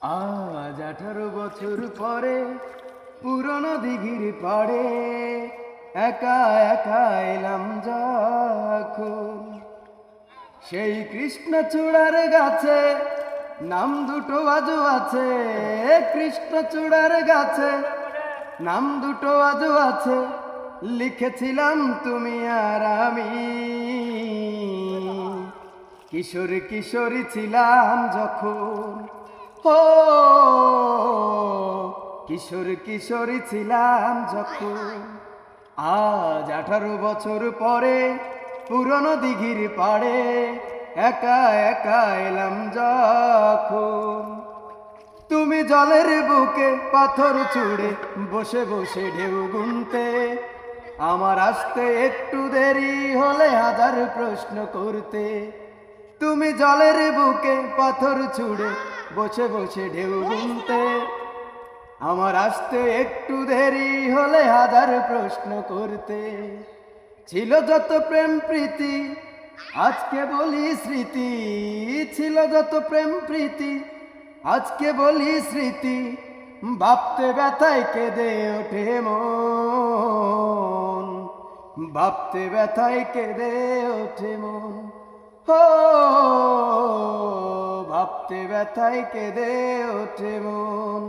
আজ 18 বছর পরে পুরনো দিঘির পাড়ে একা একা এলাম যখন সেই কৃষ্ণচূড়ার গাছে নাম দুটো আজও আছে। কৃষ্ণচূড়ার গাছে নাম দুটো আজও আছে, লিখেছিলাম তুমি আর আমি। কিশোর কিশোরী ছিলাম যখন, ও কিশোর কিশোরী ছিলাম যখন। আজ 18 বছর পরে পুরনো দিঘির পাড়ে একা একা এলাম যখন। তুমি জলের বুকে পাথর ছুঁড়ে বসে বসে ঢেউ গুনতে, আমার আসতে একটু দেরি হলে হাজার প্রশ্ন করতে। তুমি জলের বুকে পাথর ছুঁড়ে বসে বসে ঢেউ গুনতে, আমার আসতে একটু দেরি হলে হাজার প্রশ্ন করতে। ছিল যত প্রেম প্রীতি আজকে বলি স্মৃতি, ছিল যত প্রেম প্রীতি আজকে বলি স্মৃতি। ভাবতে ব্যথায় কেঁদে ওঠে মন, ভাবতে ব্যথায় কেঁদে ওঠে মন। ও ভাবতে ব্যথায় কেঁদে ওঠে মন।